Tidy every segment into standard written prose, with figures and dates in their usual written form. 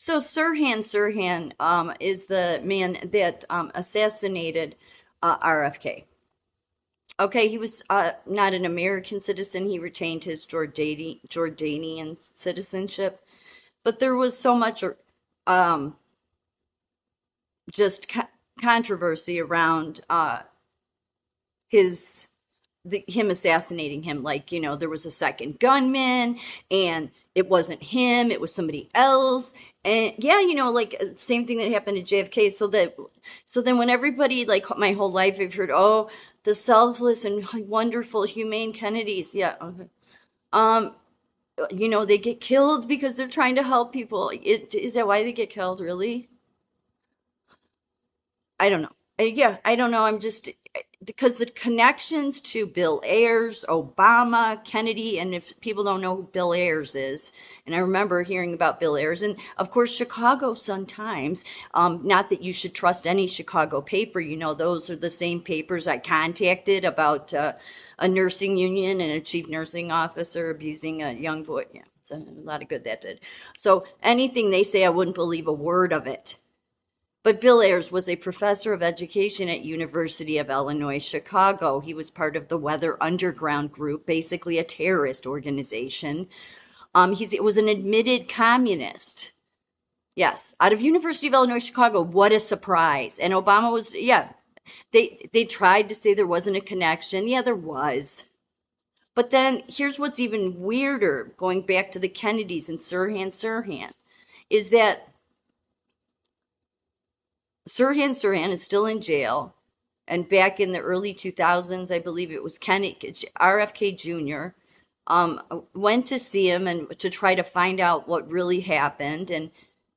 So Sirhan is the man that assassinated RFK. Okay, he was not an American citizen. He retained his Jordanian citizenship, but there was so much um, just controversy around his him assassinating him. Like, there was a second gunman, and it wasn't him, it was somebody else. And yeah, like same thing that happened to JFK. So then when everybody, like my whole life, I've heard, oh, the selfless and wonderful humane Kennedys. Yeah, okay. um they get killed because they're trying to help people. Is that why they get killed, really? I don't know. Yeah, I don't know. I'm just because the connections to Bill Ayers, Obama, Kennedy, and if people don't know who Bill Ayers is, and I remember hearing about Bill Ayers, and of course Chicago Sun-Times. Not that you should trust any Chicago paper. Those are the same papers I contacted about a nursing union and a chief nursing officer abusing a young boy. Yeah, it's a lot of good that did. So anything they say, I wouldn't believe a word of it. But Bill Ayers was a professor of education at University of Illinois Chicago. He was part of the Weather Underground Group, basically a terrorist organization. He was an admitted communist. Yes, out of University of Illinois Chicago. What a surprise! And Obama was, yeah. They tried to say there wasn't a connection. Yeah, there was. But then here's what's even weirder, going back to the Kennedys and Sirhan, is that Sirhan is still in jail. And back in the early 2000s, I believe it was RFK Jr., went to see him and to try to find out what really happened.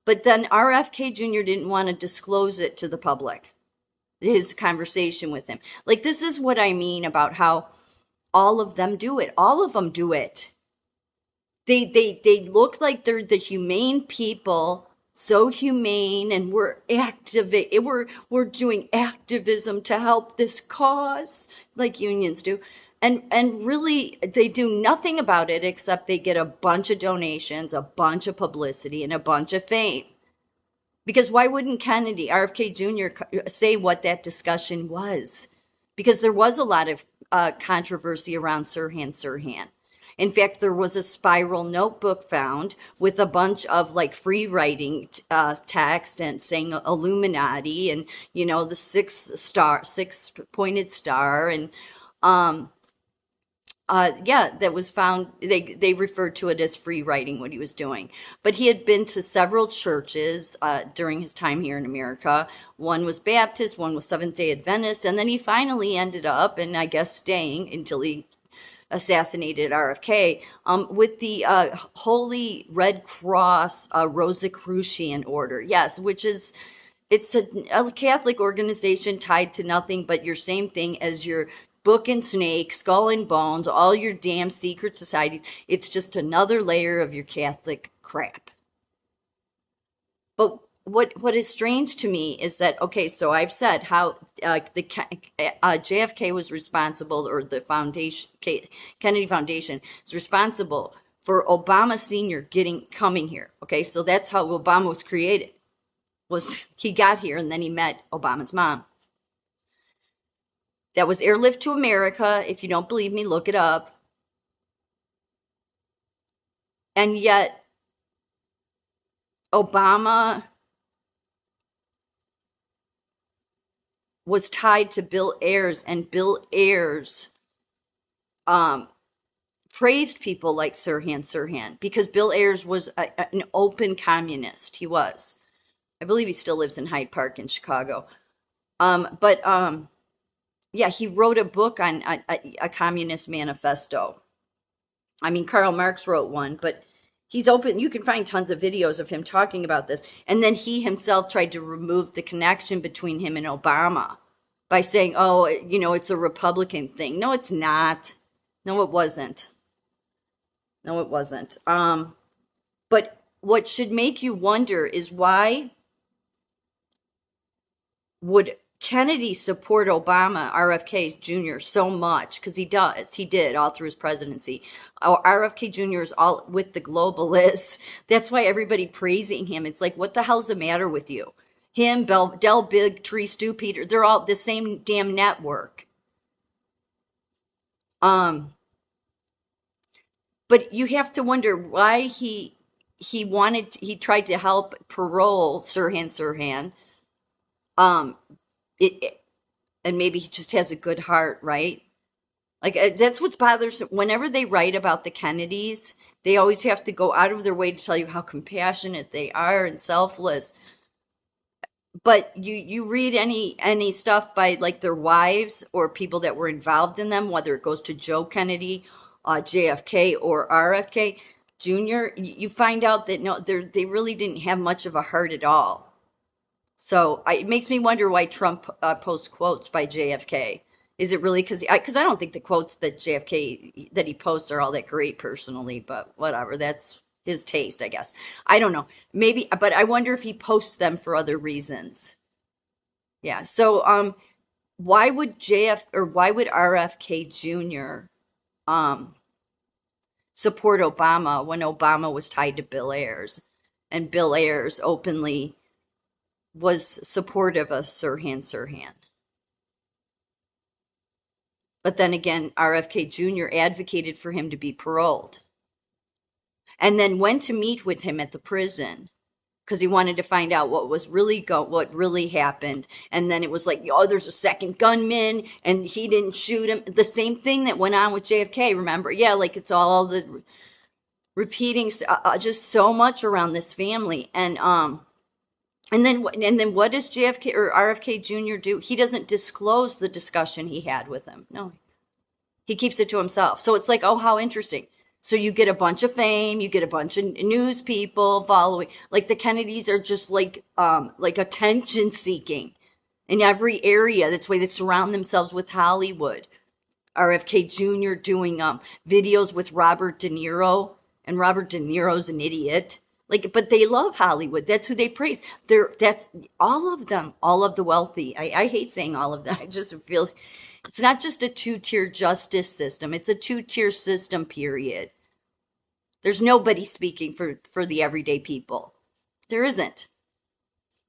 But then RFK Jr. didn't want to disclose it to the public, his conversation with him. Like, this is what I mean about how all of them do it. All of them do it. They look like they're the humane people, so humane, and we're doing activism to help this cause, like unions do. And really they do nothing about it except they get a bunch of donations, a bunch of publicity, and a bunch of fame. Because why wouldn't RFK Jr., say what that discussion was? Because there was a lot of controversy around Sirhan. In fact, there was a spiral notebook found with a bunch of like free writing text and saying Illuminati and, the six pointed star. And um, yeah, that was found. They referred to it as free writing, what he was doing. But he had been to several churches during his time here in America. One was Baptist, one was Seventh Day Adventist, and then he finally ended up, and I guess staying until he assassinated RFK, with the Holy Red Cross Rosicrucian Order. Yes, which is it's a Catholic organization tied to nothing but your same thing as your Book and Snake, Skull and Bones, all your damn secret societies. It's just another layer of your Catholic crap. But what is strange to me is that, okay, so I've said how the JFK was responsible, or the Kennedy Foundation is responsible for Obama Senior coming here. Okay, so that's how Obama was created. Was he got here and then he met Obama's mom. That was Airlift to America. If you don't believe me, look it up. And yet Obama was tied to Bill Ayers, and Bill Ayers um, praised people like Sirhan because Bill Ayers was an open communist. He was. I believe he still lives in Hyde Park in Chicago. But yeah, he wrote a book on a communist manifesto. I mean, Karl Marx wrote one, but he's open. You can find tons of videos of him talking about this. And then he himself tried to remove the connection between him and Obama by saying, oh, it's a Republican thing. No, it's not. No, it wasn't. No, it wasn't. But what should make you wonder is why would Kennedy support Obama, RFK Jr. so much because he did all through his presidency. RFK Jr. is all with the globalists. That's why everybody praising him. It's like, what the hell's the matter with you? Him, Del Big Tree, Stu Peter, they're all the same damn network. But you have to wonder why he tried to help parole Sirhan. Um, and maybe he just has a good heart, right? Like that's what's bothersome. Whenever they write about the Kennedys, they always have to go out of their way to tell you how compassionate they are and selfless. But you read any stuff by like their wives or people that were involved in them, whether it goes to Joe Kennedy, JFK, or RFK Jr., you find out that no, they really didn't have much of a heart at all. So it makes me wonder why Trump posts quotes by JFK. Is it really because I don't think the quotes that JFK that he posts are all that great personally, but whatever, that's his taste, I guess. I don't know. Maybe, but I wonder if he posts them for other reasons. Yeah. So why would RFK Jr. support Obama when Obama was tied to Bill Ayers, and Bill Ayers openly was supportive of Sirhan. But then again, RFK Jr. advocated for him to be paroled and then went to meet with him at the prison because he wanted to find out what really happened. And then it was like, oh, there's a second gunman and he didn't shoot him. The same thing that went on with JFK, remember? Yeah, like it's all the repeating just so much around this family. And then what does JFK or RFK Jr. do? He doesn't disclose the discussion he had with him. No, he keeps it to himself. So it's like, oh, how interesting. So you get a bunch of fame, you get a bunch of news people following. Like the Kennedys are just like attention seeking in every area. That's why they surround themselves with Hollywood. RFK Jr. doing videos with Robert De Niro, and Robert De Niro's an idiot. Like, but they love Hollywood. That's who they praise. That's all of them, all of the wealthy. I hate saying all of them. I just feel it's not just a two-tier justice system. It's a two-tier system, period. There's nobody speaking for the everyday people. There isn't.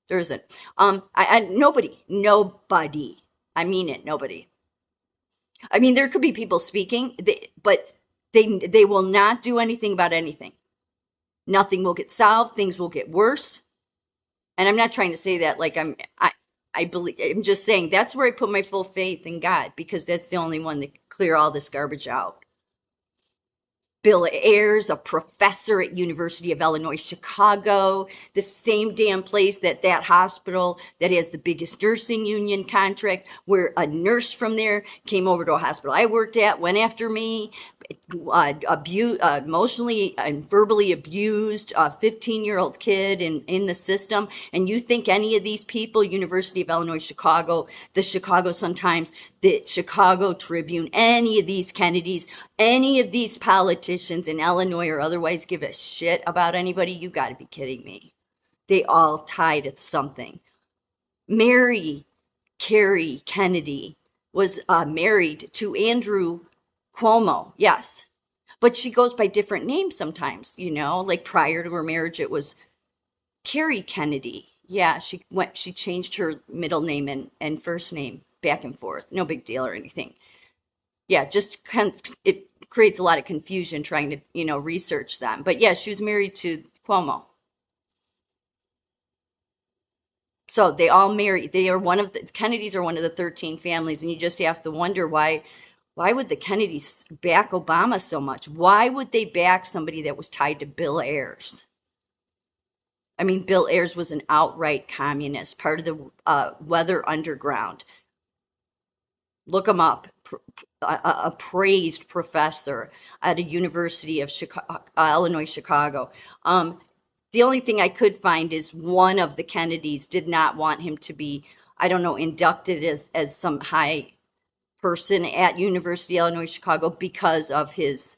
There isn't. Nobody. I mean it. Nobody. I mean, there could be people speaking, but they will not do anything about anything. Nothing will get solved. Things will get worse. And I'm not trying to say that like I believe, I'm just saying that's where I put my full faith in God, because that's the only one that can clear all this garbage out. Bill Ayers, a professor at University of Illinois, Chicago, the same damn place that hospital that has the biggest nursing union contract, where a nurse from there came over to a hospital I worked at, went after me, emotionally and verbally abused a 15-year-old kid in the system. And you think any of these people, University of Illinois, Chicago, the Chicago Sun-Times, the Chicago Tribune, any of these Kennedys, any of these politicians in Illinois or otherwise give a shit about anybody? You got to be kidding me. They all tied at something. Mary Carey Kennedy was married to Andrew Cuomo, yes. But she goes by different names sometimes, like prior to her marriage, it was Carrie Kennedy. Yeah, she changed her middle name and first name back and forth. No big deal or anything. Yeah, just it creates a lot of confusion trying to, research them. But yeah, she was married to Cuomo. So they all married. Kennedys are one of the 13 families, and you just have to wonder why would the Kennedys back Obama so much? Why would they back somebody that was tied to Bill Ayers? I mean, Bill Ayers was an outright communist, part of the Weather Underground. Look him up. A praised professor at a University of Illinois, Chicago. The only thing I could find is one of the Kennedys did not want him to be, I don't know, inducted as some high person at University of Illinois, Chicago because of his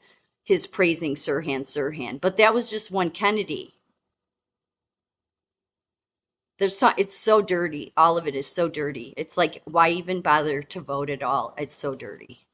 praising Sirhan. But that was just one Kennedy. it's so dirty. All of it is so dirty. It's like, why even bother to vote at all? It's so dirty.